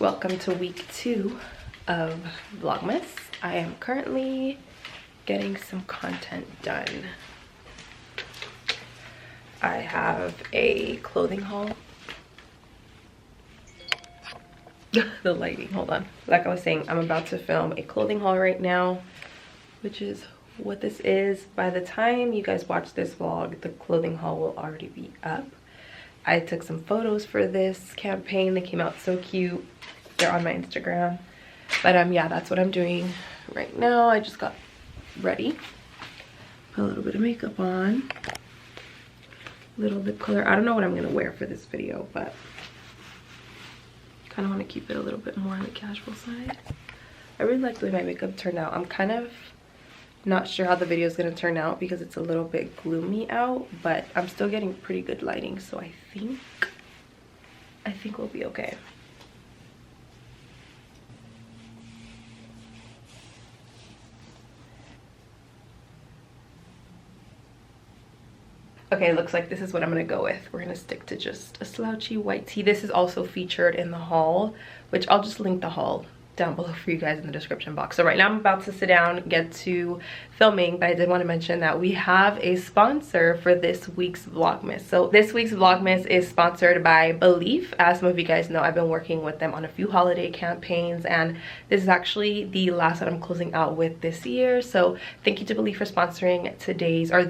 Welcome to week 2 of Vlogmas. I am currently getting some content done. I have a clothing haul. The lighting, hold on. Like I was saying, I'm about to film a clothing haul right now, which is what this is. By the time you guys watch this vlog, the clothing haul will already be up. I took some photos for this campaign. They came out so cute. They're on my Instagram. But yeah, that's what I'm doing right now. I just got ready. Put a little bit of makeup on. Little lip color. I don't know what I'm gonna wear for this video, but kind of want to keep it a little bit more on the casual side. I really like the way my makeup turned out. I'm kind of not sure how the video is going to turn out because it's a little bit gloomy out, but I'm still getting pretty good lighting, so I think we'll be okay. Okay, looks like this is what I'm gonna go with. We're gonna stick to just a slouchy white tee. This is also featured in the haul, which I'll just link the haul down below for you guys in the description box. So right now I'm about to sit down, get to filming, but I did want to mention that we have a sponsor for this week's Vlogmas. So this week's Vlogmas is sponsored by Belief. As some of you guys know, I've been working with them on a few holiday campaigns, and this is actually the last that I'm closing out with this year. So thank you to Belief for sponsoring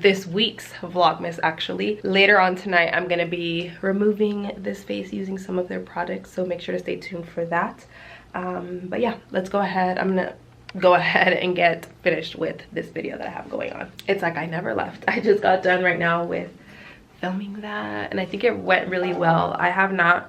this week's Vlogmas. Actually, later on tonight, I'm gonna be removing this face using some of their products, so make sure to stay tuned for that. But yeah, let's go ahead. I'm gonna go ahead and get finished with this video that I have going on. It's like I never left. I just got done right now with filming that, and I think it went really well. I haven't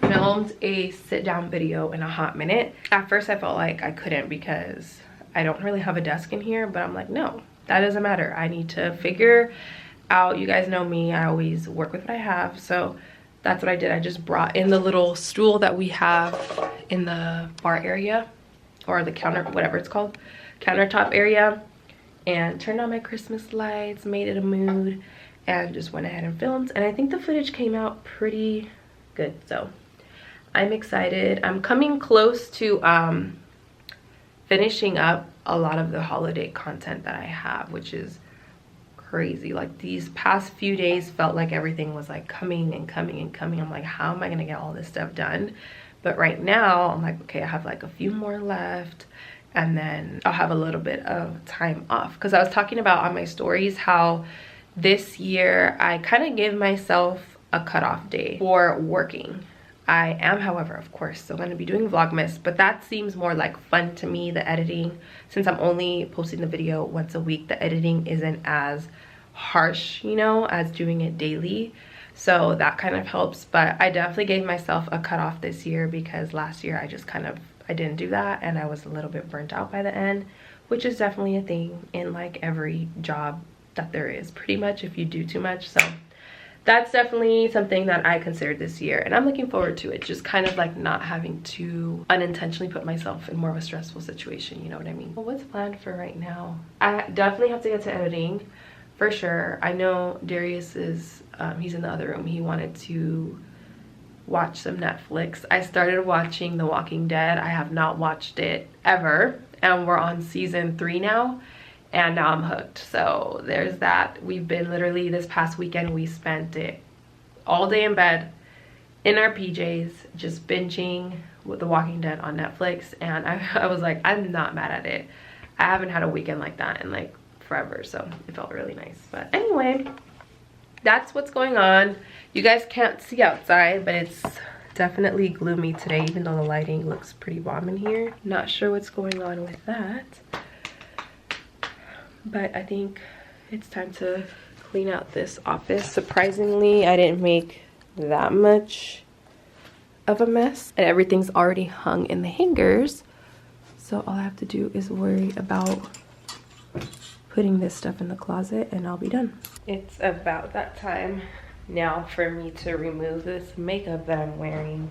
filmed a sit-down video in a hot minute. At first I felt like I couldn't because I don't really have a desk in here, but I'm like, no, that doesn't matter. I need to figure out, you guys know me, I always work with what I have, so that's what I did. I just brought in the little stool that we have in the bar area, or the counter, whatever it's called, countertop area, and turned on my Christmas lights, made it a mood, and just went ahead and filmed. And I think the footage came out pretty good, so I'm excited. I'm coming close to finishing up a lot of the holiday content that I have, which is crazy. Like these past few days felt like everything was like coming and coming and coming. I'm like, how am I gonna get all this stuff done? But right now I'm like, okay, I have like a few more left, and then I'll have a little bit of time off, because I was talking about on my stories how this year I kind of gave myself a cutoff day for working. I am, however, of course, still going to be doing Vlogmas, but that seems more like fun to me, the editing. Since I'm only posting the video once a week, the editing isn't as harsh, you know, as doing it daily. So that kind of helps, but I definitely gave myself a cutoff this year because last year I didn't do that, and I was a little bit burnt out by the end, which is definitely a thing in like every job that there is, pretty much, if you do too much. So that's definitely something that I considered this year, and I'm looking forward to it. Just kind of like not having to unintentionally put myself in more of a stressful situation, you know what I mean? Well, what's planned for right now? I definitely have to get to editing, for sure. I know Darius is, he's in the other room. He wanted to watch some Netflix. I started watching The Walking Dead. I have not watched it ever, and we're on season 3 now. And now I'm hooked. So there's that. We've been literally, this past weekend, we spent it all day in bed in our PJs, just binging with The Walking Dead on Netflix. And I was like, I'm not mad at it. I haven't had a weekend like that in like forever, so it felt really nice. But anyway, that's what's going on. You guys can't see outside, but it's definitely gloomy today, even though the lighting looks pretty bomb in here. Not sure what's going on with that, but I think it's time to clean out this office. Surprisingly, I didn't make that much of a mess, and everything's already hung in the hangers, so all I have to do is worry about putting this stuff in the closet and I'll be done. It's about that time now for me to remove this makeup that I'm wearing.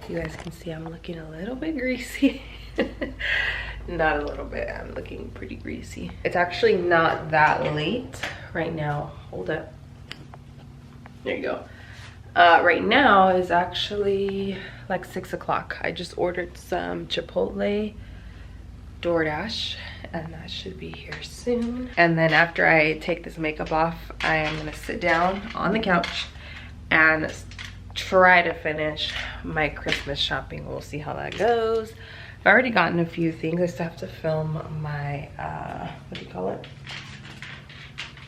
You guys can see I'm looking a little bit greasy. Not a little bit, I'm looking pretty greasy. It's actually not that late right now. Hold up. There you go. Right now is actually like 6 o'clock. I just ordered some Chipotle DoorDash, and that should be here soon. And then after I take this makeup off, I am gonna sit down on the couch and try to finish my Christmas shopping. We'll see how that goes. I've already gotten a few things. I still have to film my what do you call it,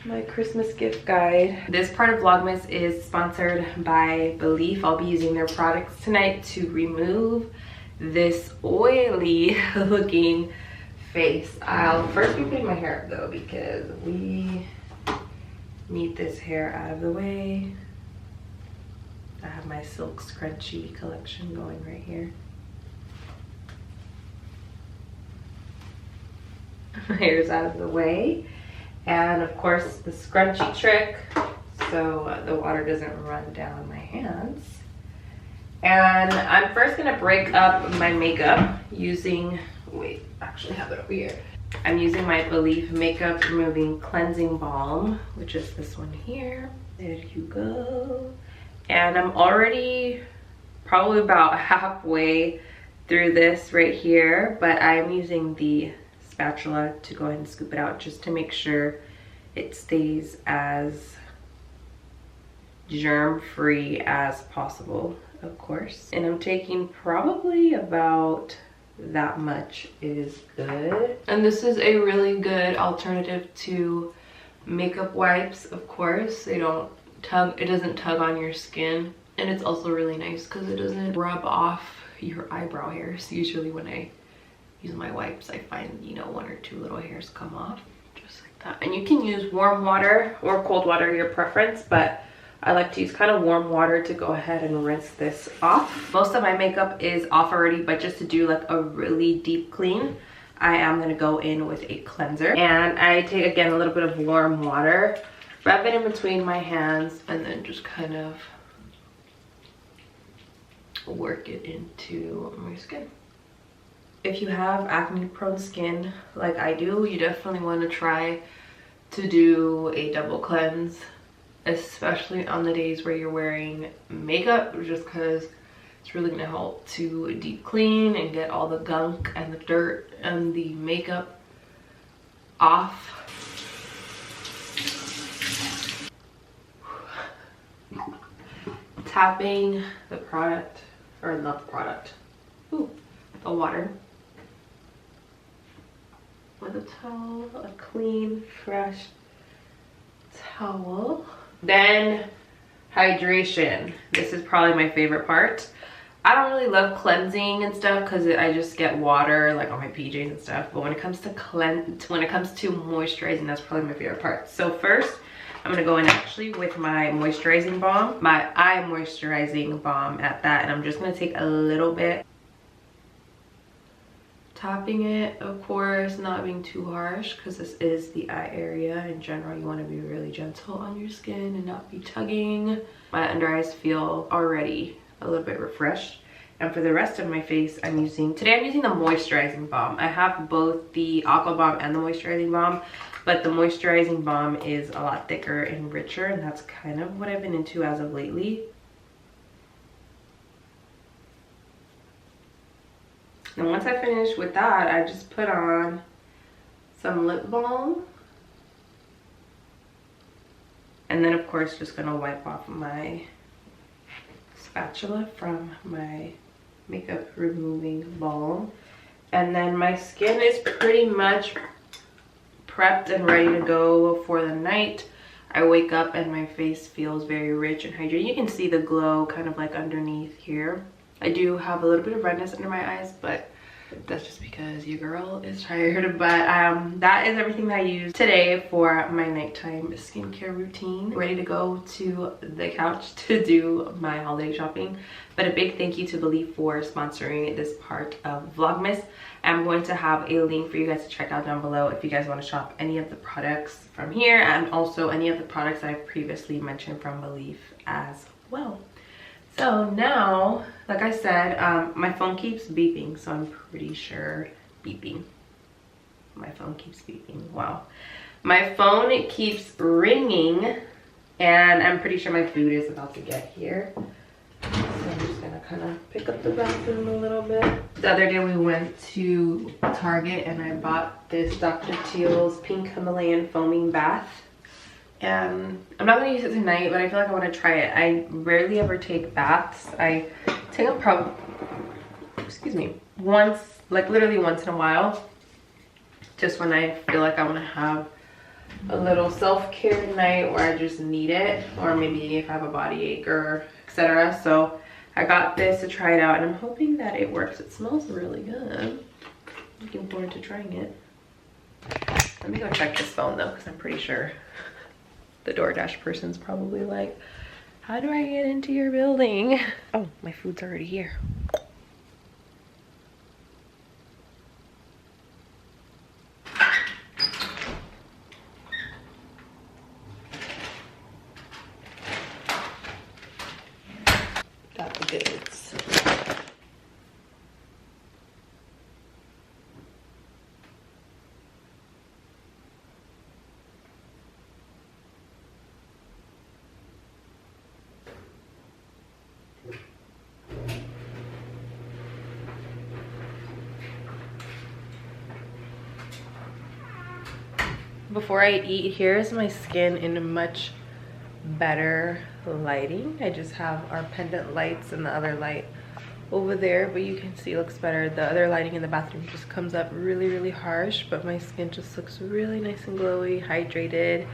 my Christmas gift guide. This part of Vlogmas is sponsored by Belief. I'll be using their products tonight to remove this oily looking face. I'll first be putting my hair up though, because we need this hair out of the way. I have my silk scrunchie collection going right here. My hair's out of the way. And of course the scrunchie trick, so the water doesn't run down my hands. And I'm first gonna break up my makeup using, wait, I actually have it over here. I'm using my Belief Makeup Removing Cleansing Balm, which is this one here. There you go. And I'm already probably about halfway through this right here, but I'm using the spatula to go ahead and scoop it out just to make sure it stays as germ-free as possible, of course. And I'm taking probably about that much is good. And this is a really good alternative to makeup wipes, of course. They don't tug, it doesn't tug on your skin, and it's also really nice because it doesn't rub off your eyebrow hairs. Usually when I use my wipes, I find, you know, 1 or 2 little hairs come off, just like that. And you can use warm water or cold water, your preference, but I like to use kind of warm water to go ahead and rinse this off. Most of my makeup is off already, but just to do like a really deep clean, I am gonna go in with a cleanser. And I take, again, a little bit of warm water, rub it in between my hands, and then just kind of work it into my skin. If you have acne prone skin like I do, you definitely want to try to do a double cleanse, especially on the days where you're wearing makeup, just because it's really going to help to deep clean and get all the gunk and the dirt and the makeup off. Tapping the product, or not the product, ooh, the water with a towel, a clean, fresh towel. Then hydration. This is probably my favorite part. I don't really love cleansing and stuff because I just get water like on my PJs and stuff. But when it comes to moisturizing, that's probably my favorite part. So first, I'm gonna go in actually with my moisturizing balm, my eye moisturizing balm at that, and I'm just gonna take a little bit, tapping it, of course, not being too harsh because this is the eye area. In general, you want to be really gentle on your skin and not be tugging. My under eyes feel already a little bit refreshed. And for the rest of my face, today I'm using the moisturizing balm. I have both the Aqua Balm and the moisturizing balm, but the moisturizing balm is a lot thicker and richer, and that's kind of what I've been into as of lately. And once I finish with that, I just put on some lip balm. And then of course, just gonna wipe off my spatula from my makeup removing balm. And then my skin is pretty much prepped and ready to go for the night. I wake up and my face feels very rich and hydrated. You can see the glow kind of like underneath here. I do have a little bit of redness under my eyes, but that's just because your girl is tired. But that is everything that I used today for my nighttime skincare routine. Ready to go to the couch to do my holiday shopping. But a big thank you to Belief for sponsoring this part of Vlogmas. I'm going to have a link for you guys to check out down below if you guys want to shop any of the products from here, and also any of the products that I've previously mentioned from Belief as well. So now, like I said, my phone keeps beeping, so I'm pretty sure beeping. My phone keeps beeping. Wow. My phone, it keeps ringing And I'm pretty sure my food is about to get here. So I'm just gonna kind of pick up the bathroom a little bit. The other day we went to Target and I bought this Dr. Teal's Pink Himalayan Foaming Bath. And I'm not gonna use it tonight, but I feel like I wanna try it. I rarely ever take baths. I take a once, like literally once in a while. Just when I feel like I wanna have a little self-care night where I just need it, or maybe if I have a body ache or etc. So I got this to try it out and I'm hoping that it works. It smells really good. Looking forward to trying it. Let me go check this phone though, because I'm pretty sure the DoorDash person's probably like, how do I get into your building? Oh, my food's already here. Got the goods. Before I eat, here's my skin in a much better lighting. I just have our pendant lights and the other light over there, but you can see it looks better. The other lighting in the bathroom just comes up really harsh, but my skin just looks really nice and glowy, hydrated,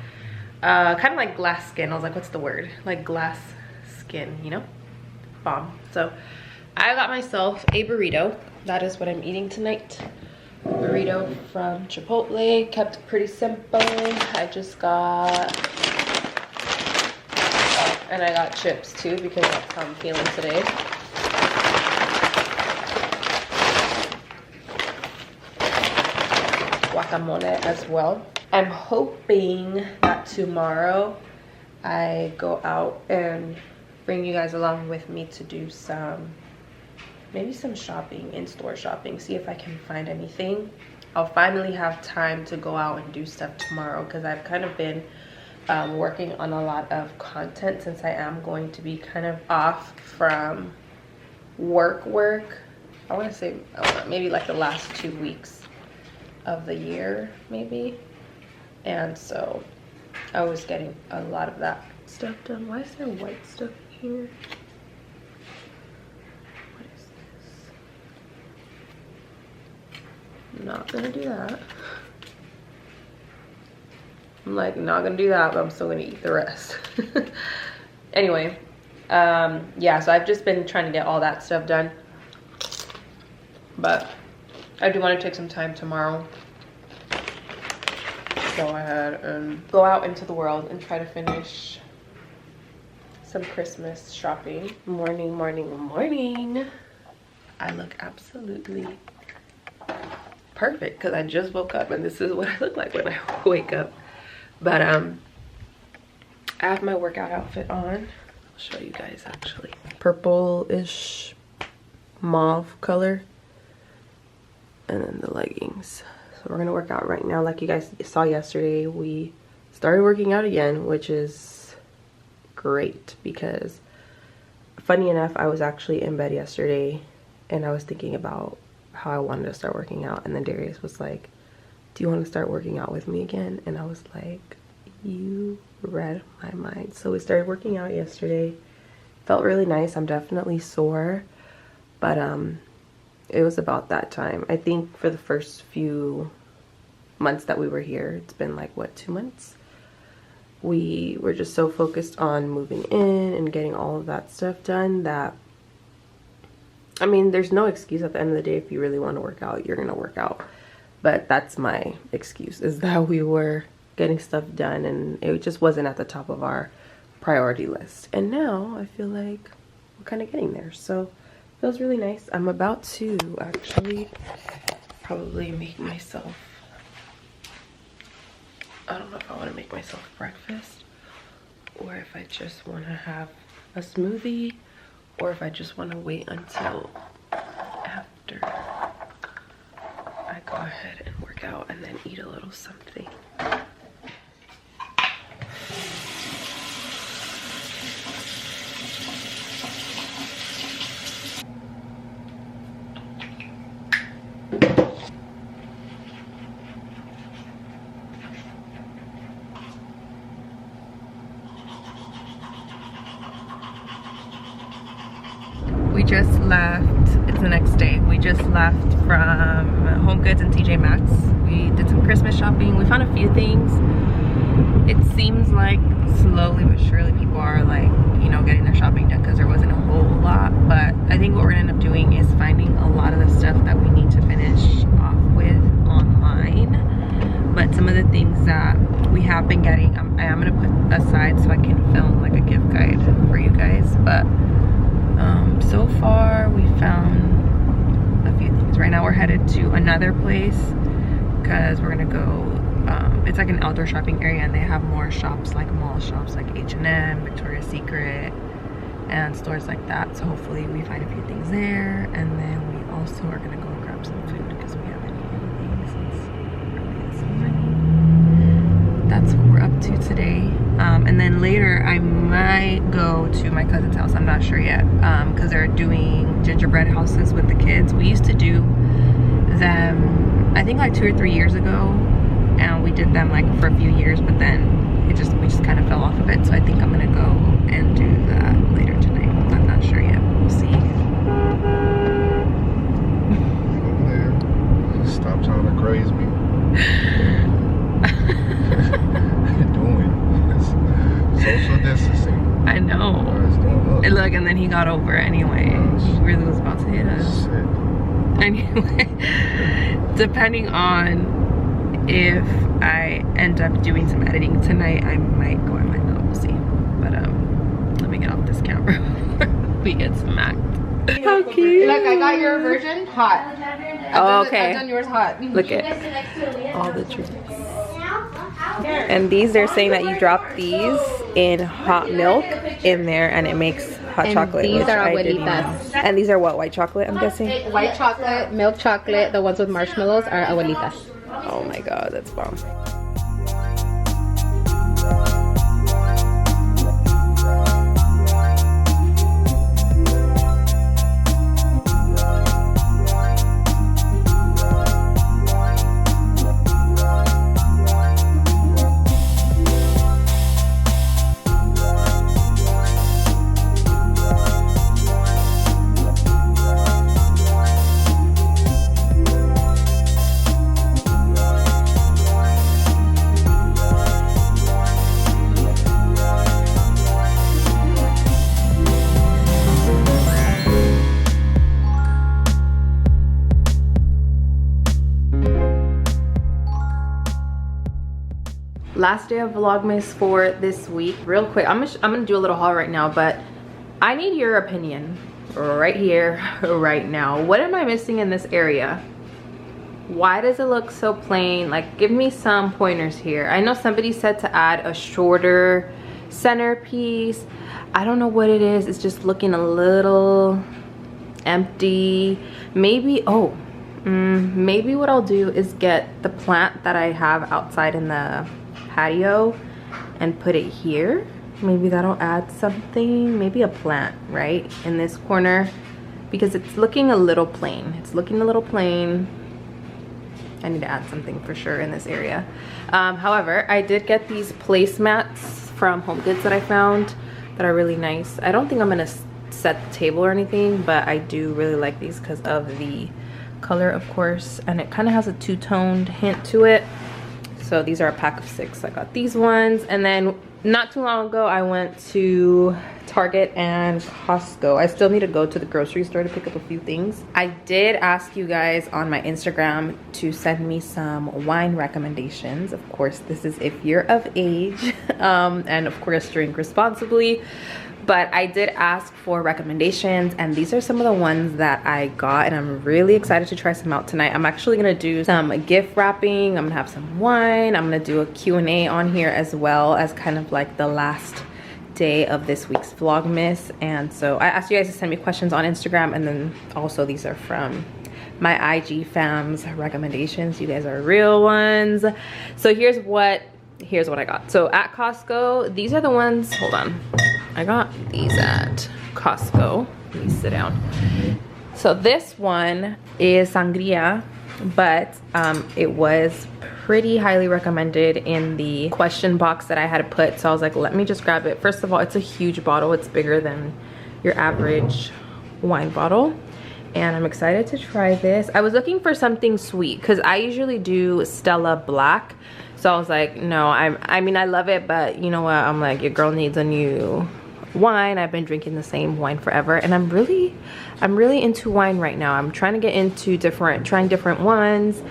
kind of like glass skin. I was like, what's the word? Like glass skin, you know? Bomb. So I got myself a burrito. That is what I'm eating tonight. Burrito from Chipotle. Kept it pretty simple. I just got, and I got chips too because that's how I'm feeling today. Guacamole as well. I'm hoping that tomorrow I go out and bring you guys along with me to do maybe some shopping, in-store shopping, see if I can find anything. I'll finally have time to go out and do stuff tomorrow because I've kind of been working on a lot of content since I am going to be kind of off from work. I want to say maybe like the last 2 weeks of the year maybe, and so I was getting a lot of that stuff done. Why is there white stuff here? Not gonna do that. I'm like, not gonna do that, but I'm still gonna eat the rest. Anyway, yeah, so I've just been trying to get all that stuff done, but I do want to take some time tomorrow, go ahead and go out into the world and try to finish some Christmas shopping. Morning. I look absolutely perfect because I just woke up and this is what I look like when I wake up. But I have my workout outfit on. I'll show you guys actually. Purple-ish mauve color, and then the leggings. So we're gonna work out right now. Like you guys saw yesterday, we started working out again, which is great because funny enough, I was actually in bed yesterday and I was thinking about how I wanted to start working out, and then Darius was like, do you want to start working out with me again? And I was like, you read my mind. So we started working out yesterday. Felt really nice. I'm definitely sore, but it was about that time. I think for the first few months that we were here, it's been like what, 2 months, we were just so focused on moving in and getting all of that stuff done that, I mean, there's no excuse at the end of the day. If you really want to work out, you're gonna work out. But that's my excuse, is that we were getting stuff done and it just wasn't at the top of our priority list. And now I feel like we're kind of getting there, so it feels really nice. I'm about to actually probably make myself, I don't know if I want to make myself breakfast or if I just want to have a smoothie, or if I just want to wait until after I go ahead and work out and then eat a little something. just left. It's the next day. We just left from Home Goods and TJ Maxx. We did some Christmas shopping. We found a few things. It seems like slowly but surely people are like, you know, getting their shopping done because there wasn't a whole lot. But I think what we're gonna end up doing is finding a lot of the stuff that we need to finish off with online. But some of the things that we have been getting, I am gonna put aside so I can film like a gift guide for you guys. But so far we found a few things. Right now we're headed to another place because we're gonna go, it's like an outdoor shopping area and they have more shops, like mall shops like H&M, Victoria's Secret, and stores like that. So hopefully we find a few things there, and then we also are gonna go grab some food because we haven't eaten anything since early this morning. That's what we're up to today. And then later I might go to my cousin's house. I'm not sure yet, because they're doing gingerbread houses with the kids. We used to do them, I think like 2 or 3 years ago, and we did them like for a few years, but then we just kind of fell off of it. So I think I'm gonna go and do that later tonight. I'm not sure yet. We'll see. Stop trying to graze me. Doing social distancing. I know. And look, and then he got over anyway. He really was about to hit us. Shit. Anyway, depending on if I end up doing some editing tonight, I might go, I might not, we'll see. But let me get off this camera before we get smacked. How cute. Look, I got your version hot. Oh, okay. I've done yours hot. Look at all the drinks. And these, they're saying that you drop these in hot milk in there and it makes hot chocolate. These which are I didn't abuelitas. know. And these are what, white chocolate, I'm guessing? White chocolate, milk chocolate, the ones with marshmallows are abuelitas. Oh my god, that's bomb. Last day of Vlogmas for this week. Real quick, I'm gonna do a little haul right now, but I need your opinion right here, right now. What am I missing in this area? Why does it look so plain? Like, give me some pointers here. I know somebody said to add a shorter centerpiece. I don't know what it is. It's just looking a little empty. Maybe, maybe what I'll do is get the plant that I have outside in the patio and put it here. Maybe that'll add something. Maybe a plant right in this corner, because it's looking a little plain. It's looking a little plain. I need to add something for sure in this area. However, I did get these placemats from Home Goods that I found that are really nice. I don't think I'm gonna set the table or anything, but I do really like these because of the color, of course, and it kind of has a two-toned hint to it. So these are a pack of 6. I got these ones, and then not too long ago I went to Target and Costco. I still need to go to the grocery store to pick up a few things. I did ask you guys on my Instagram to send me some wine recommendations. Of course, this is if you're of age, and of course drink responsibly. But I did ask for recommendations, and these are some of the ones that I got, and I'm really excited to try some out tonight. I'm actually gonna do some gift wrapping. I'm gonna have some wine. I'm gonna do a Q&A on here, as well as kind of like the last day of this week's Vlogmas. And so I asked you guys to send me questions on Instagram, and then also these are from my IG fams recommendations. You guys are real ones. So here's what I got. So at Costco, these are the ones, hold on. I got these at Costco. Let me sit down. So this one is sangria, but it was pretty highly recommended in the question box that I had put. So I was like, let me just grab it. First of all, it's a huge bottle. It's bigger than your average wine bottle. And I'm excited to try this. I was looking for something sweet because I usually do Stella Black. So I was like, no, I mean, I love it, but you know what? I'm like, your girl needs a new wine. I've been drinking the same wine forever, and I'm really into wine right now. I'm trying to get into trying different ones,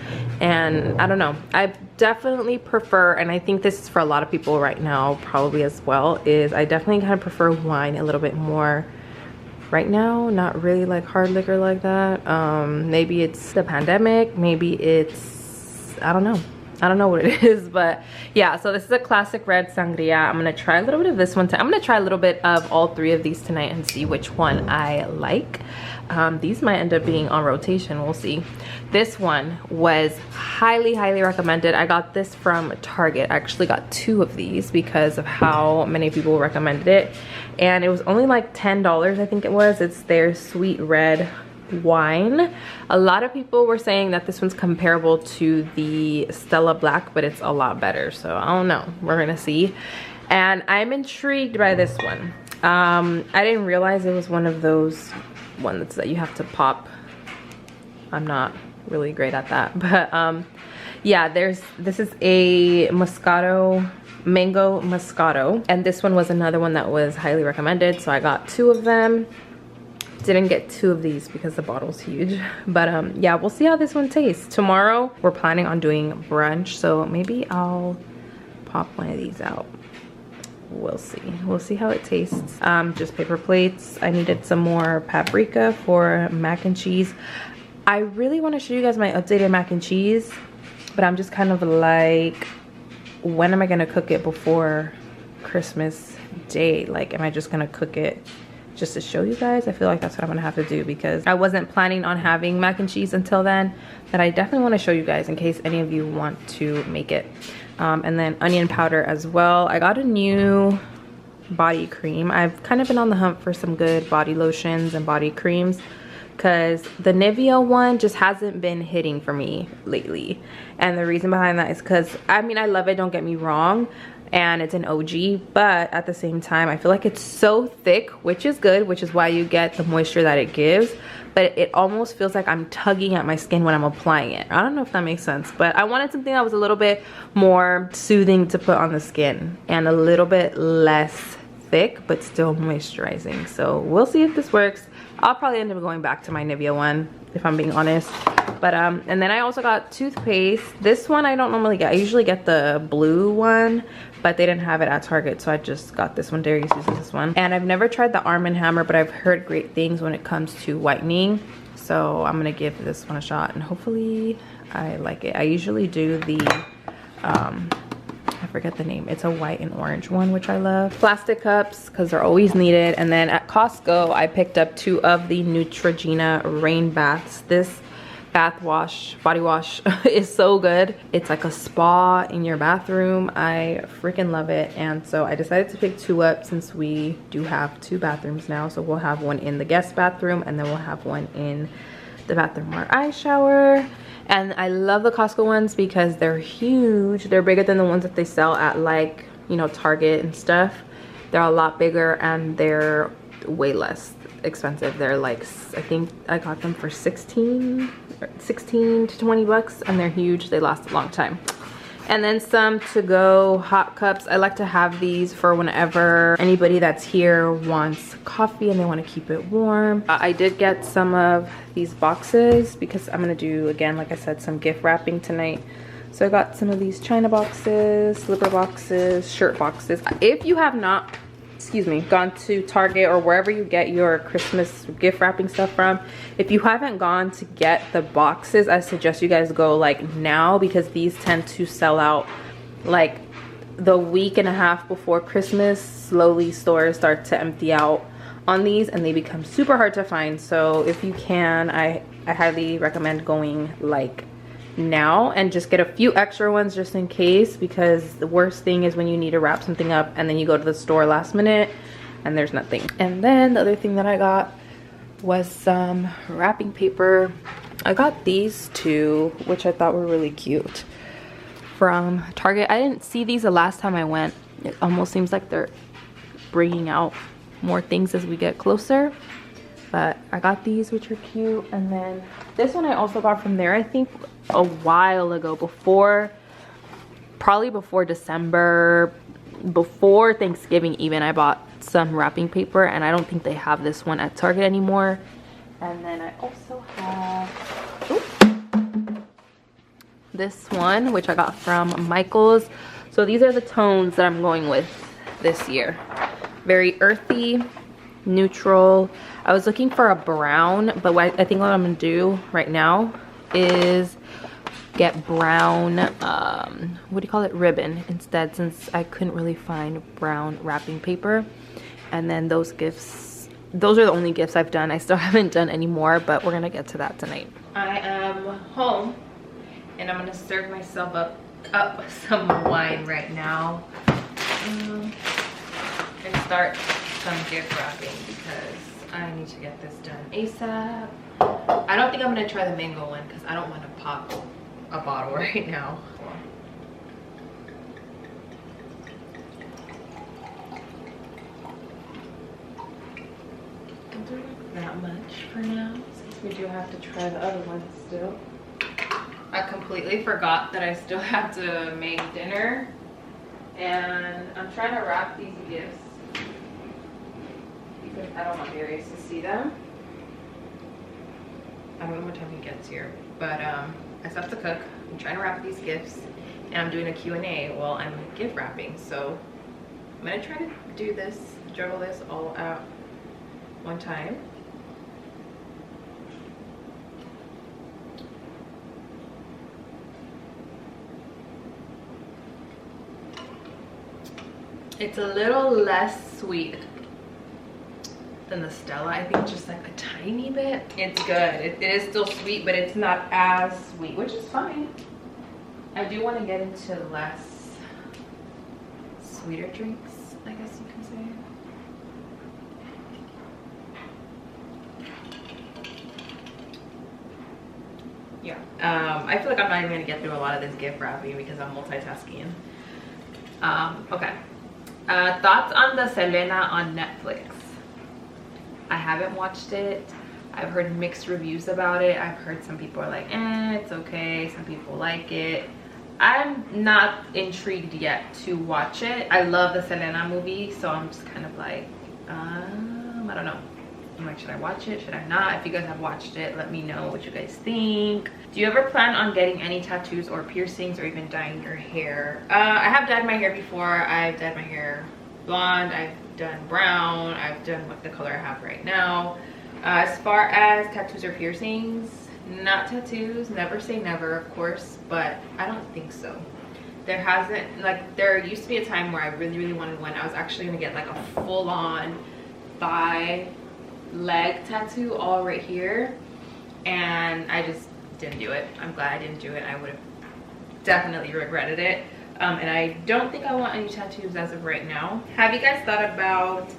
and I don't know. I definitely prefer, and I think this is for a lot of people right now probably as well, is I definitely kind of prefer wine a little bit more right now. Not really like hard liquor like that. Maybe it's the pandemic, maybe it's, I don't know what it is, but yeah. So this is a classic red sangria. I'm gonna try a little bit of this one. I'm gonna try a little bit of all three of these tonight and see which one I like. These might end up being on rotation, we'll see. This one was highly recommended. I got this from Target. I actually got 2 of these because of how many people recommended it, and it was only like $10, I think it was. It's their sweet red wine. A lot of people were saying that this one's comparable to the Stella Black, but it's a lot better, so I don't know, we're gonna see. And I'm intrigued by this one. I didn't realize it was one of those ones that you have to pop. I'm not really great at that, but yeah, this is a Moscato, mango Moscato, and this one was another one that was highly recommended, so I got 2 of them. Didn't get 2 of these because the bottle's huge, but yeah, we'll see how this one tastes. Tomorrow we're planning on doing brunch, so maybe I'll pop one of these out. We'll see how it tastes. Just paper plates. I needed some more paprika for mac and cheese. I really want to show you guys my updated mac and cheese, but I'm just kind of like, when am I gonna cook it before Christmas Day? Like, am I just gonna cook it just to show you guys? I feel like that's what I'm gonna have to do because I wasn't planning on having mac and cheese until then, but I definitely want to show you guys in case any of you want to make it. And then onion powder as well. I got a new body cream. I've kind of been on the hunt for some good body lotions and body creams because the Nivea one just hasn't been hitting for me lately. And the reason behind that is because, I mean, I love it, don't get me wrong, and it's an OG, but at the same time I feel like it's so thick, which is good, which is why you get the moisture that it gives, but it almost feels like I'm tugging at my skin when I'm applying it. I don't know if that makes sense, but I wanted something that was a little bit more soothing to put on the skin and a little bit less thick but still moisturizing. So we'll see if this works. I'll probably end up going back to my Nivea one if I'm being honest. But and then I also got toothpaste. This one I don't normally get. I usually get the blue one, but they didn't have it at Target, so I just got this one. Darius uses this one. And I've never tried the Arm & Hammer, but I've heard great things when it comes to whitening, so I'm gonna give this one a shot and hopefully I like it. I usually do the I forget the name. It's a white and orange one, which I love. Plastic cups, because they're always needed. And then at Costco, I picked up 2 of the Neutrogena rain baths. This body wash is so good. It's like a spa in your bathroom. I freaking love it. And so I decided to pick 2 up since we do have 2 bathrooms now. So we'll have one in the guest bathroom and then we'll have one in the bathroom where I shower. And I love the Costco ones because they're huge. They're bigger than the ones that they sell at, like, you know, Target and stuff. They're a lot bigger and they're way less expensive. They're like, I think I got them for 16 to 20 bucks, and they're huge. They last a long time. And then some to-go hot cups. I like to have these for whenever anybody that's here wants coffee and they want to keep it warm. I did get some of these boxes because I'm going to do, again, like I said, some gift wrapping tonight. So I got some of these china boxes, slipper boxes, shirt boxes. If you have not, gone to Target or wherever you get your Christmas gift wrapping stuff from, if you haven't gone to get the boxes, I suggest you guys go like now, because these tend to sell out like the week and a half before Christmas. Slowly stores start to empty out on these and they become super hard to find. So if you can, I highly recommend going like now and just get a few extra ones just in case, because the worst thing is when you need to wrap something up and then you go to the store last minute and there's nothing. And then the other thing that I got was some wrapping paper. I got these 2, which I thought were really cute, from Target. I didn't see these the last time I went. It almost seems like they're bringing out more things as we get closer. but I got these, which are cute. And then this one I also got from there, I think a while ago, probably before December, before Thanksgiving even. I bought some wrapping paper, and I don't think they have this one at Target anymore. And then I also have this one, which I got from Michael's. So these are the tones that I'm going with this year. Very earthy, neutral. I was looking for a brown, but I think what I'm gonna do right now is get brown, what do you call it, ribbon instead, since I couldn't really find brown wrapping paper. And then those gifts, those are the only gifts I've done. I still haven't done any more, but we're gonna get to that tonight. I am home and I'm gonna serve myself up some wine right now, and start some gift wrapping because I need to get this done ASAP. I don't think I'm gonna try the mango one because I don't want to pop a bottle right now. Don't do that much for now, since we do have to try the other ones still. I completely forgot that I still have to make dinner, and I'm trying to wrap these gifts because I don't want Darius to see them. I don't know what time he gets here, but I still have to cook. I'm trying to wrap these gifts, and I'm doing a Q&A while I'm gift wrapping. So I'm gonna try to do this, juggle this all at one time. It's a little less sweet than the Stella. I think just like a tiny bit. It's good. It is still sweet, but it's not as sweet, which is fine. I do want to get into less sweeter drinks, I guess you can say. Yeah. I feel like I'm not even gonna get through a lot of this gift wrapping because I'm multitasking. Okay. Thoughts on the Selena on Netflix? I haven't watched it. I've heard mixed reviews about it. I've heard some people are like, it's okay. Some people like it. I'm not intrigued yet to watch it. I love the Selena movie, so I'm just kind of like, I don't know. I'm like, should I watch it? Should I not? If you guys have watched it, let me know what you guys think. Do you ever plan on getting any tattoos or piercings or even dyeing your hair? I have dyed my hair before. I've dyed my hair blonde. I've done brown. I've done what the color I have right now. As far as tattoos or piercings, not tattoos. Never say never, of course, but I don't think so. There hasn't, like, there used to be a time where I really wanted one. I was actually gonna get like a full-on thigh leg tattoo all right here, and I just didn't do it. I'm glad I didn't do it. I would have definitely regretted it. And I don't think I want any tattoos as of right now. Have you guys thought about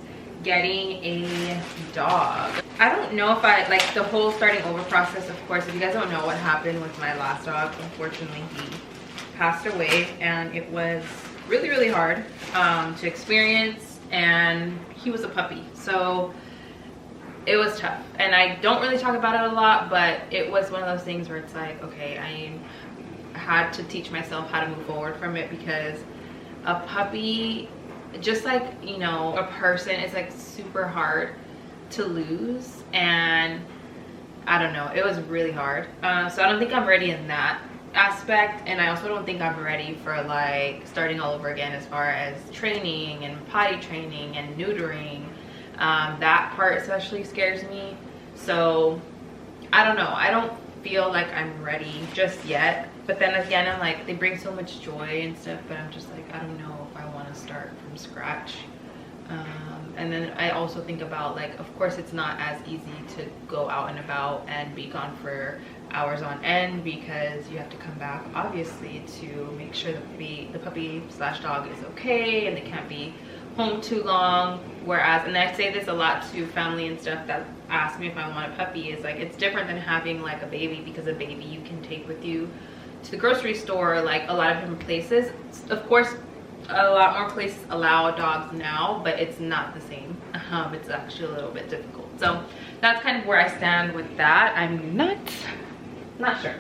getting a dog? I don't know if I like the whole starting over process. Of course, if you guys don't know what happened with my last dog, unfortunately he passed away, and it was really hard to experience, and he was a puppy, so it was tough. And I don't really talk about it a lot, but it was one of those things where it's like, okay, I had to teach myself how to move forward from it, because a puppy, just like, you know, a person, is like super hard to lose. And I don't know, it was really hard. So I don't think I'm ready in that aspect, and I also don't think I'm ready for like starting all over again as far as training and potty training and neutering. That part especially scares me. So I don't know, I don't feel like I'm ready just yet. But then again, I'm like, they bring so much joy and stuff, but I'm just like, I don't know if I want to start from scratch. And then I also think about, like, of course it's not as easy to go out and about and be gone for hours on end, because you have to come back obviously to make sure that the puppy slash dog is okay, and they can't be home too long. Whereas, and I say this a lot to family and stuff that ask me if I want a puppy, is like, it's different than having like a baby, because a baby you can take with you to the grocery store, like a lot of different places. Of course, a lot more places allow dogs now, but it's not the same. It's actually a little bit difficult. So that's kind of where I stand with that. I'm not sure.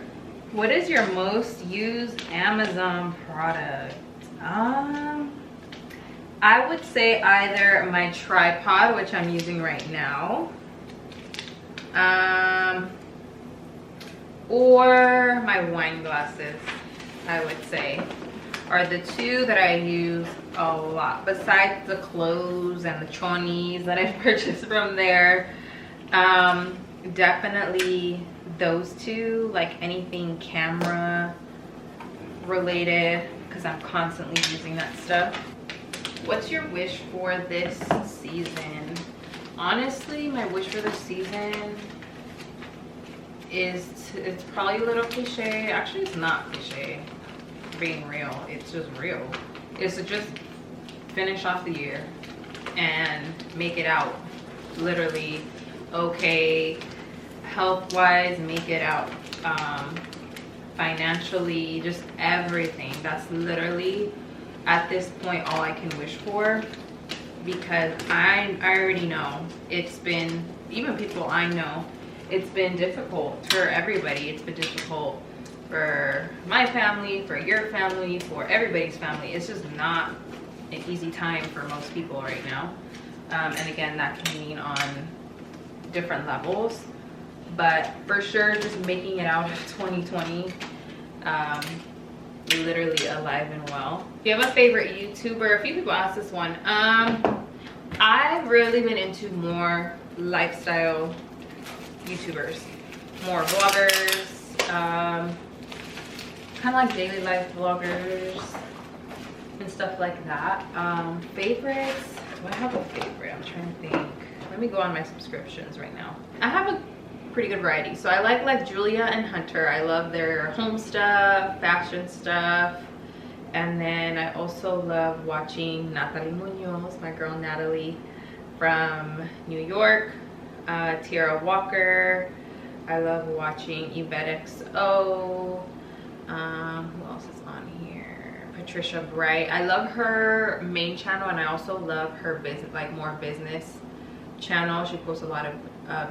What is your most used Amazon product? I would say either my tripod, which I'm using right now, or my wine glasses, I would say, are the two that I use a lot, besides the clothes and the chonies that I've purchased from there. Definitely those two, like anything camera related, because I'm constantly using that stuff. What's your wish for this season? Honestly, my wish for this season is it's probably a little cliche. Actually, it's not cliche, being real. It's just real. Is to just finish off the year and make it out. Literally okay, health-wise, make it out. Financially, just everything. That's literally at this point all I can wish for, because I already know it's been, even people I know, it's been difficult for everybody. It's been difficult for my family, for your family, for everybody's family. It's just not an easy time for most people right now. And again, that can mean on different levels, but for sure just making it out of 2020, literally alive and well. If you have a favorite YouTuber, a few people asked this one. I've really been into more lifestyle YouTubers, more vloggers, kind of like daily life vloggers and stuff like that. Favorites, do I have a favorite? I'm trying to think. Let me go on my subscriptions right now. I have a pretty good variety. So I like Julia and Hunter. I love their home stuff, fashion stuff. And then I also love watching Natalie Munoz, my girl Natalie from New York. Tiara Walker. I love watching Yvette XO. Who else is on here? Patricia Bright. I love her main channel, and I also love her business, like more business channel. She posts a lot of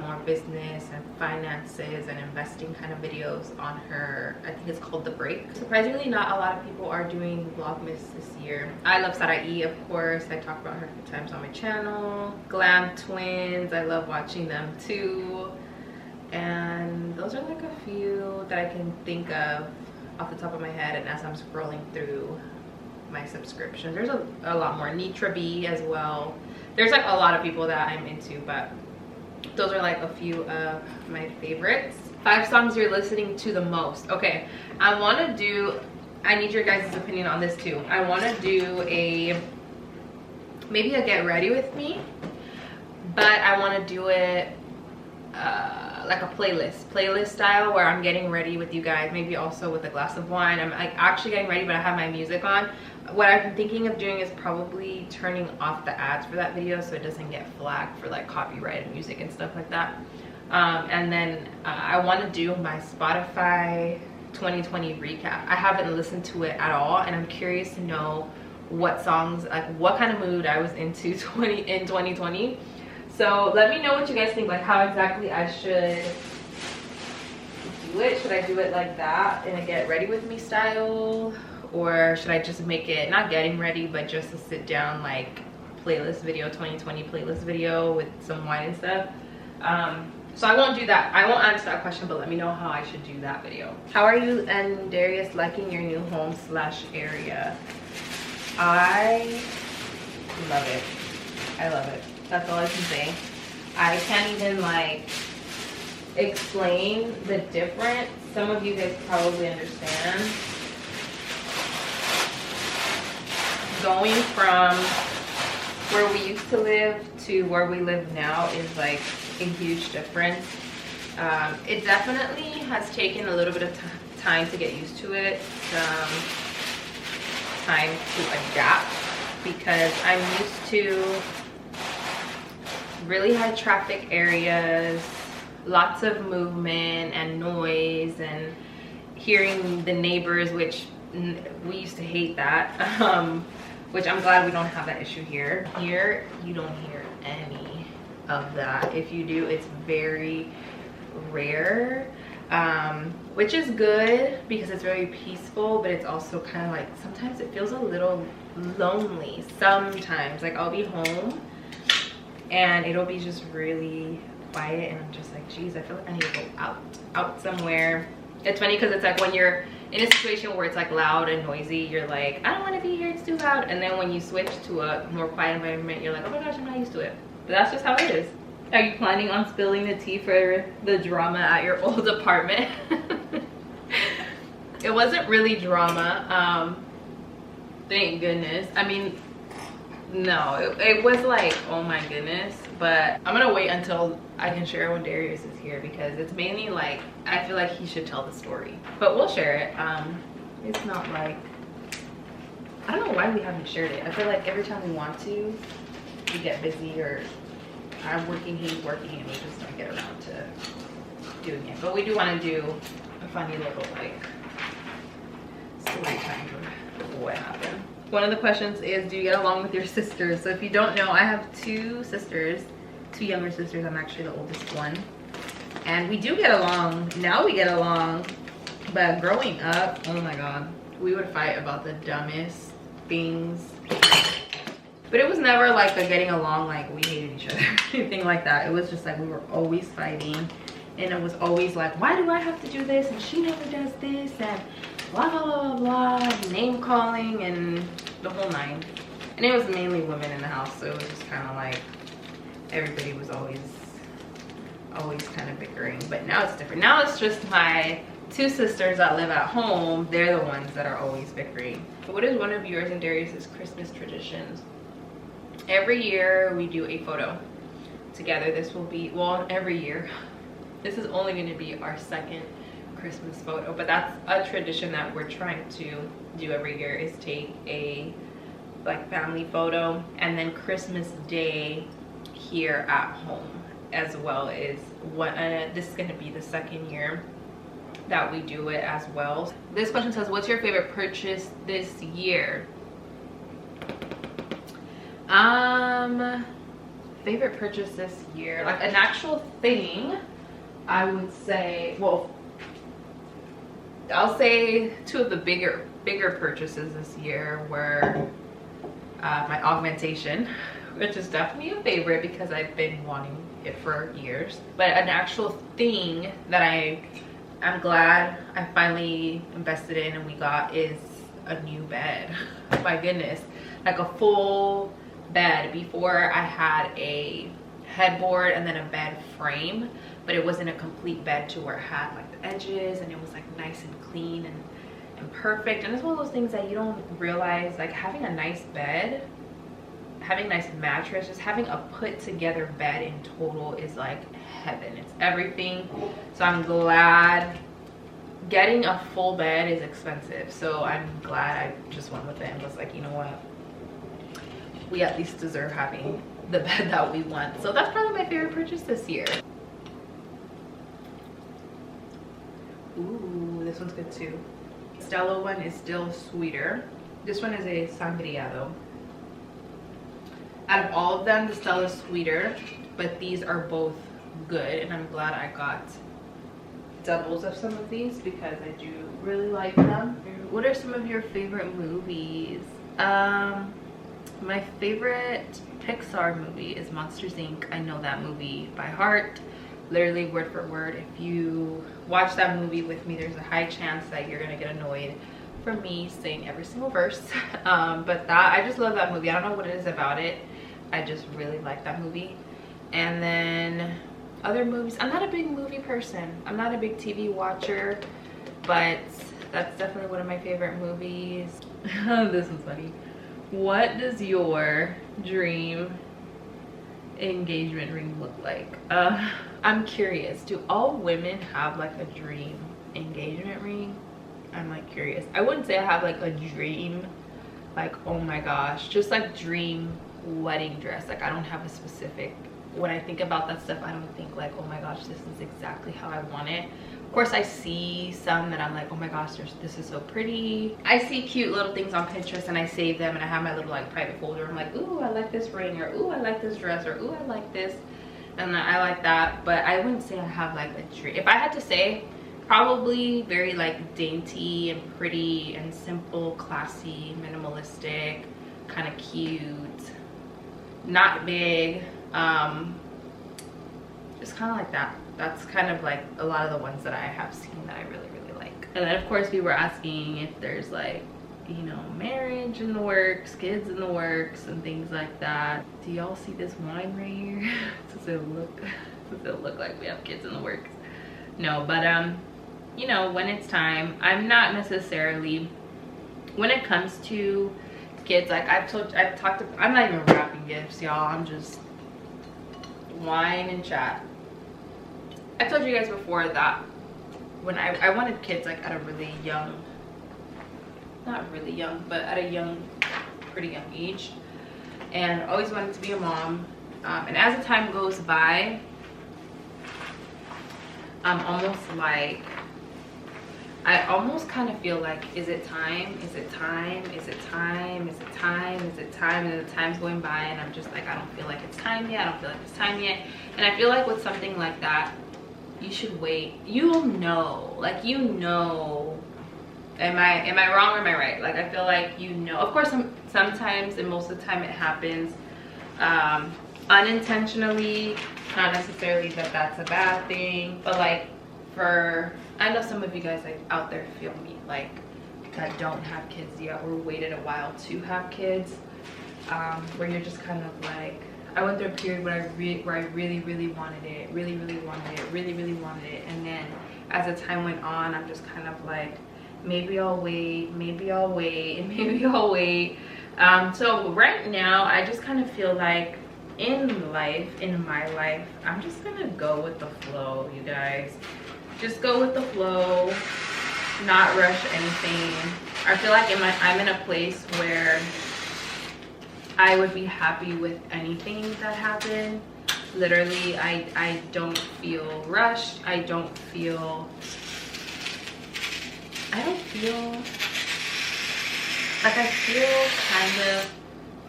more business and finances and investing kind of videos on her, I think it's called The Break. Surprisingly, not a lot of people are doing Vlogmas this year. I love Sarai, of course. I talk about her a few times on my channel. Glam Twins, I love watching them too. And those are like a few that I can think of off the top of my head, and as I'm scrolling through my subscriptions. There's a lot more. Nitra B as well. There's like a lot of people that I'm into, but those are like a few of my favorites. 5 songs you're listening to the most. Okay, I need your guys' opinion on this too. I want to do maybe a get ready with me, but I want to do it like a playlist style, where I'm getting ready with you guys, maybe also with a glass of wine. I'm like actually getting ready, but I have my music on. What I've been thinking of doing is probably turning off the ads for that video so it doesn't get flagged for like copyrighted music and stuff like that. And then I want to do my Spotify 2020 recap. I haven't listened to it at all, and I'm curious to know what songs, like what kind of mood I was into in 2020. So let me know what you guys think, like how exactly I should do it. Should I do it like that in a get ready with me style, or should I just make it not getting ready, but just a sit down like playlist video, 2020 playlist video with some wine and stuff? So I won't do that. I won't answer that question, but let me know how I should do that video. How are you and Darius liking your new home / area? I love it. I love it. That's all I can say. I can't even like explain the difference. Some of you guys probably understand. Going from where we used to live to where we live now is like a huge difference. It definitely has taken a little bit of time to get used to it, time to adapt, because I'm used to really high traffic areas, lots of movement and noise, and hearing the neighbors, which we used to hate that. which I'm glad we don't have that issue here. Here, you don't hear any of that. If you do, it's very rare, which is good because it's very peaceful, but it's also kind of like, sometimes it feels a little lonely sometimes. Like I'll be home and it'll be just really quiet and I'm just like, geez, I feel like I need to go out somewhere. It's funny because it's like when you're in a situation where it's like loud and noisy, you're like, I don't want to be here, it's too loud. And then when you switch to a more quiet environment, you're like, oh my gosh, I'm not used to it. But that's just how it is. Are you planning on spilling the tea for the drama at your old apartment? It wasn't really drama, thank goodness. I mean, no, it was like, oh my goodness. But I'm gonna wait until I can share when Darius is here because it's mainly like, I feel like he should tell the story. But we'll share it. It's not like, I don't know why we haven't shared it. I feel like every time we want to, we get busy, or I'm working, he's working, and we just don't get around to doing it. But we do want to do a funny little like story time for what happened. One of the questions is, do you get along with your sisters? So if you don't know, I have two sisters, two younger sisters. I'm actually the oldest one, and we do get along. Now we get along, but growing up, oh my god, we would fight about the dumbest things. But it was never like a getting along, like we hated each other, anything like that. It was just like we were always fighting, and it was always like, why do I have to do this and she never does this, and blah blah blah blah blah, name calling and the whole nine. And it was mainly women in the house, so it was just kind of like everybody was always kind of bickering. But now it's different. Now it's just my two sisters that live at home. They're the ones that are always bickering. What is one of yours and Darius's Christmas traditions? Every year we do a photo together. This will be, well, every year. This is only going to be our second Christmas photo, but that's a tradition that we're trying to do every year, is take a like family photo, and then Christmas Day here at home as well is what this is going to be the second year that we do it as well. This question says, what's your favorite purchase this year? Favorite purchase this year, like an actual thing, I would say, well, I'll say two of the bigger purchases this year were my augmentation, which is definitely a favorite because I've been wanting it for years. But an actual thing that I'm glad I finally invested in and we got is a new bed. My goodness, like a full bed. Before I had a headboard and then a bed frame, but it wasn't a complete bed to where it had like the edges and it was like nice and clean and perfect. And it's one of those things that you don't realize, like having a nice bed, having a nice mattress, just having a put together bed in total is like heaven. It's everything. So I'm glad. Getting a full bed is expensive, so I'm glad I just went with it and was like, you know what, we at least deserve having the bed that we want. So that's probably my favorite purchase this year. Ooh, this one's good too. Stella one is still sweeter. This one is a sangria though. Out of all of them, the Stella's sweeter, but these are both good, and I'm glad I got doubles of some of these because I do really like them. What are some of your favorite movies? My favorite Pixar movie is Monsters Inc. I know that movie by heart, literally word for word. If you watch that movie with me, there's a high chance that you're gonna get annoyed for me saying every single verse. But I just love that movie. I don't know what it is about it, I just really like that movie. And then other movies, I'm not a big movie person, I'm not a big TV watcher, but that's definitely one of my favorite movies. This one's funny. What does your dream engagement ring look like? I'm curious, do all women have like a dream engagement ring? I'm like curious. I wouldn't say I have like a dream, like oh my gosh, just like dream wedding dress. Like I don't have a specific, when I think about that stuff, I don't think like, oh my gosh, this is exactly how I want it, course, I see some that I'm like, oh my gosh, this is so pretty. I see cute little things on Pinterest and I save them, and I have my little like private folder. I'm like, ooh, I like this ring, or ooh, I like this dress, or ooh, I like this, and I like that. But I wouldn't say I have like a tree. If I had to say, probably very like dainty and pretty and simple, classy, minimalistic, kind of cute, not big, just kind of like that. That's kind of like a lot of the ones that I have seen that I really like. And then of course we were asking if there's like, you know, marriage in the works, kids in the works, and things like that. Do y'all see this wine right here? Does it look like we have kids in the works? No, but you know, when it's time, I'm not necessarily, when it comes to kids, like I'm not even wrapping gifts, y'all. I'm just wine and chat. I told you guys before that when I wanted kids like at a really young, not really young, but at a pretty young age, and always wanted to be a mom. And as the time goes by, I'm almost like, I almost kind of feel like, is it time? Is it time? Is it time? Is it time? Is it time? And the time's going by and I'm just like, I don't feel like it's time yet. I don't feel like it's time yet. And I feel like with something like that, you should wait. You'll know, like, you know, am I wrong or am I right? Like, I feel like, you know, of course, sometimes and most of the time it happens unintentionally, not necessarily that that's a bad thing, but like, I know some of you guys like out there feel me, like, that don't have kids yet or waited a while to have kids, where you're just kind of like, I went through a period where I really wanted it, really wanted it, and then as the time went on, I'm just kind of like, maybe I'll wait, and maybe I'll wait. So right now, I just kind of feel like in my life, I'm just gonna go with the flow, you guys. Just go with the flow, not rush anything. I feel like I'm in a place where I would be happy with anything that happened. Literally, I don't feel rushed. I don't feel like, I feel kind of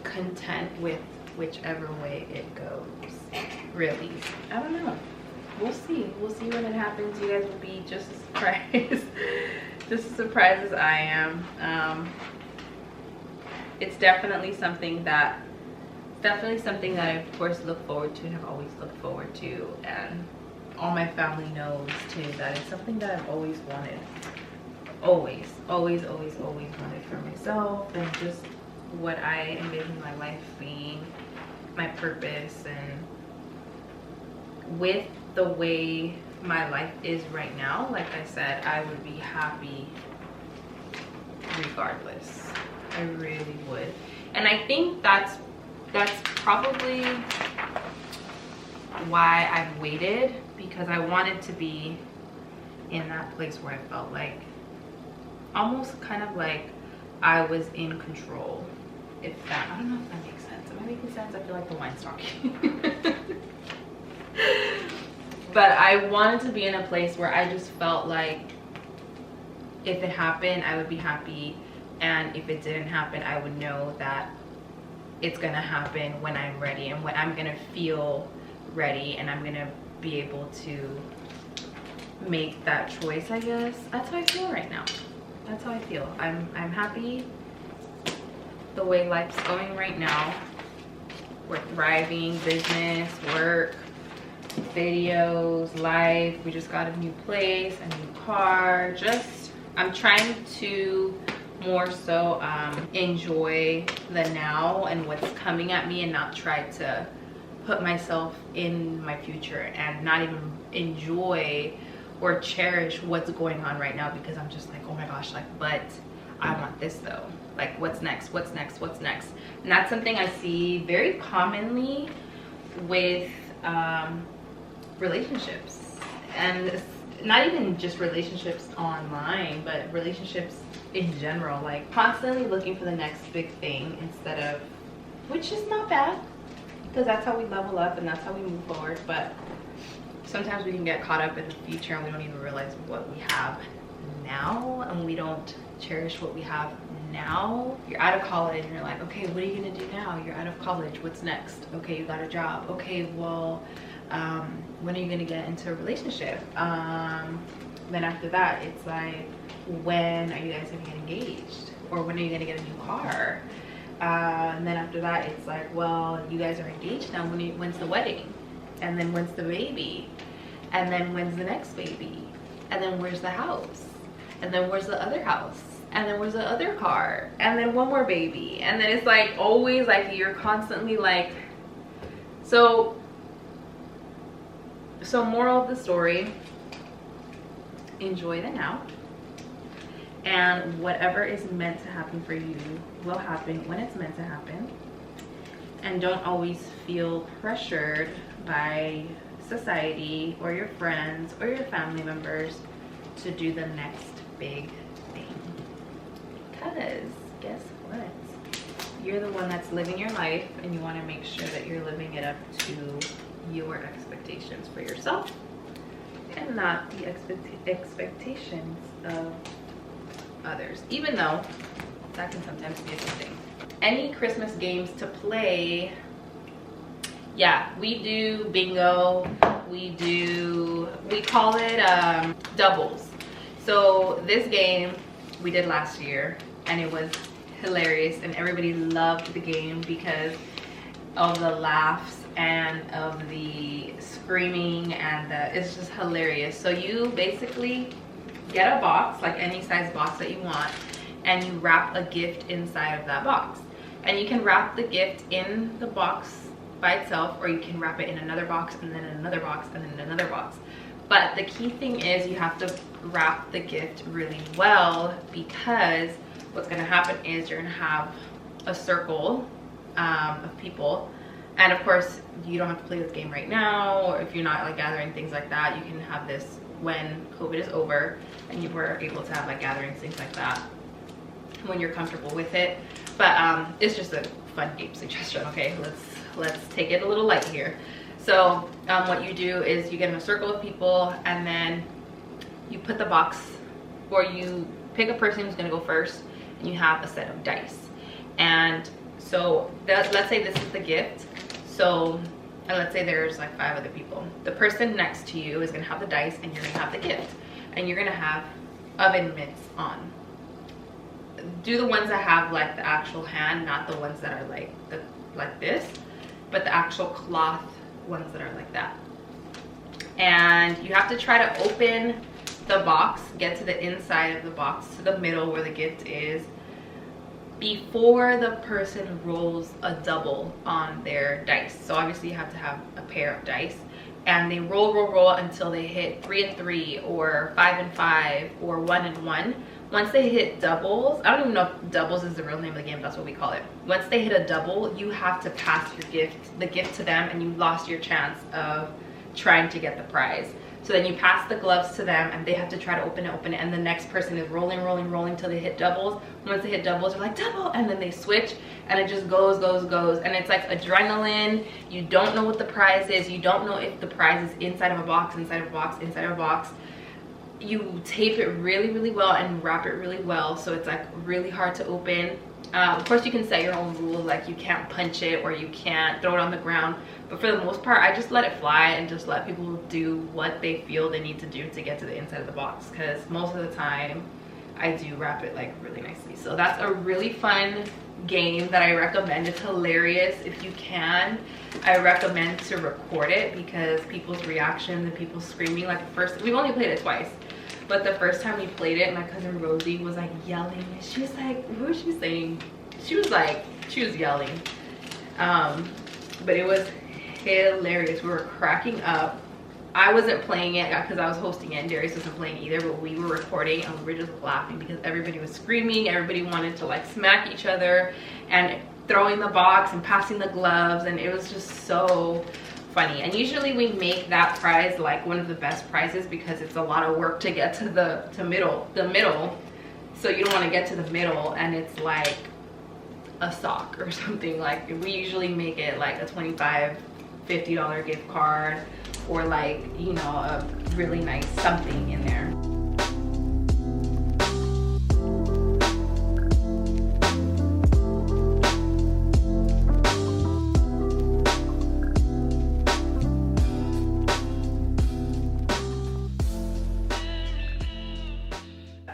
content with whichever way it goes, really. I don't know. We'll see when it happens. You guys will be just as surprised just as surprised as I am. It's definitely something that I of course look forward to and have always looked forward to, and all my family knows too that it's something that I've always wanted, always wanted for myself, and just what I envision my life being, my purpose. And with the way my life is right now, like I said, I would be happy regardless. I really would. And I think that's probably why I've waited, because I wanted to be in that place where I felt like almost kind of like I was in control. I don't know if that makes sense. Am I making sense? I feel like the wine's talking. But I wanted to be in a place where I just felt like if it happened, I would be happy, and if it didn't happen, I would know that it's gonna happen when I'm ready, and when I'm gonna feel ready, and I'm gonna be able to make that choice, I guess. That's how I feel right now. That's how I feel. I'm happy the way life's going right now. We're thriving, business, work, videos, life. We just got a new place, a new car. I'm trying to more so enjoy the now and what's coming at me, and not try to put myself in my future and not even enjoy or cherish what's going on right now, because I'm just like, oh my gosh, like, but I want this though. Like, what's next? What's next? What's next? And that's something I see very commonly with relationships, and it's not even just relationships online, but relationships in general, like constantly looking for the next big thing instead of, which is not bad, because that's how we level up and that's how we move forward. But sometimes we can get caught up in the future and we don't even realize what we have now, and we don't cherish what we have now. You're out of college and you're like, okay, what are you gonna do now? You're out of college, what's next? Okay, you got a job. Okay, well, when are you gonna get into a relationship? Then after that, it's like, when are you guys gonna get engaged? Or when are you gonna get a new car? And then after that, it's like, well, you guys are engaged now. When's the wedding? And then when's the baby? And then when's the next baby? And then where's the house? And then where's the other house? And then where's the other car? And then one more baby. And then it's like always like you're constantly like, so moral of the story, enjoy the now. And whatever is meant to happen for you will happen when it's meant to happen. And don't always feel pressured by society or your friends or your family members to do the next big thing. Because guess what? You're the one that's living your life, and you want to make sure that you're living it up to your expectations for yourself and not the expectations of others, even though that can sometimes be a good thing. Any Christmas games to play? Yeah, we do bingo. We call it doubles. So this game we did last year, and it was hilarious, and everybody loved the game because of the laughs and of the screaming, and it's just hilarious. So you basically get a box, like any size box that you want, and you wrap a gift inside of that box. And you can wrap the gift in the box by itself, or you can wrap it in another box, and then another box, and then another box. But the key thing is you have to wrap the gift really well, because what's going to happen is you're going to have a circle of people. And of course, you don't have to play this game right now, or if you're not like gathering things like that, you can have this when COVID is over and you were able to have like gatherings, things like that, when you're comfortable with it. But it's just a fun game suggestion. Okay, let's take it a little light here. So what you do is you get in a circle of people, and then you put the box, or you pick a person who's going to go first, and you have a set of dice. And so let's say this is the gift. So, and let's say there's like 5 other people. The person next to you is going to have the dice, and you're going to have the gift, and you're going to have oven mitts on. Do the ones that have like the actual hand, not the ones that are like this, but the actual cloth ones that are like that. And you have to try to open the box, get to the inside of the box, to the middle where the gift is, before the person rolls a double on their dice. So obviously you have to have a pair of dice, and they roll until they hit 3 and 3, or 5 and 5, or 1 and 1. Once they hit doubles, I don't even know if doubles is the real name of the game, that's what we call it. Once they hit a double, you have to pass the gift to them, and you lost your chance of trying to get the prize. So then you pass the gloves to them, and they have to try to open it, and the next person is rolling till they hit doubles. Once they hit doubles, they're like, double, and then they switch, and it just goes. And it's like adrenaline. You don't know what the prize is. You don't know if the prize is inside of a box, inside of a box, inside of a box. You tape it really well and wrap it really well, so it's like really hard to open. Of course, you can set your own rules, like you can't punch it or you can't throw it on the ground, but for the most part I just let it fly and just let people do what they feel they need to do to get to the inside of the box, because most of the time I do wrap it like really nicely. So that's a really fun game that I recommend. It's hilarious. If you can, I recommend to record it, because people's reactions and people screaming, like first, we've only played it twice, but the first time we played it, my cousin Rosie was like yelling. She was like, what was she saying? She was yelling. But it was hilarious. We were cracking up. I wasn't playing it because I was hosting it, and Darius wasn't playing either, but we were recording and we were just laughing because everybody was screaming. Everybody wanted to like smack each other and throwing the box and passing the gloves, and it was just so funny. And usually we make that prize like one of the best prizes, because it's a lot of work to get to the middle. So you don't want to get to the middle and it's like a sock or something. Like we usually make it like a 25 $50 gift card or like, you know, a really nice something in there.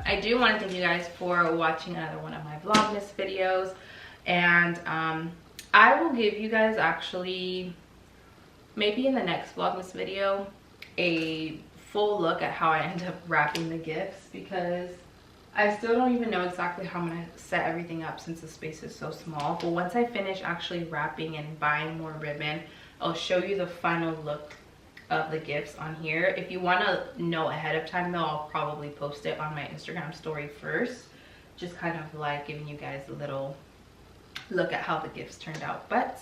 I do want to thank you guys for watching another one of my Vlogmas videos, and I will give you guys, actually maybe in the next Vlogmas video, a full look at how I end up wrapping the gifts, because I still don't even know exactly how I'm going to set everything up since the space is so small. But once I finish actually wrapping and buying more ribbon, I'll show you the final look of the gifts on here. If you want to know ahead of time though, I'll probably post it on my Instagram story first, just kind of like giving you guys a little look at how the gifts turned out. But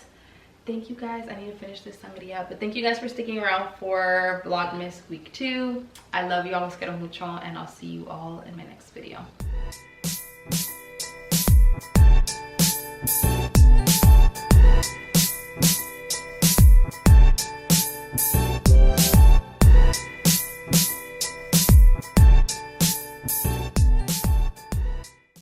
thank you guys. I need to finish this somebody up, but thank you guys for sticking around for Vlogmas week 2. I love you all, los quiero mucho, and I'll see you all in my next video.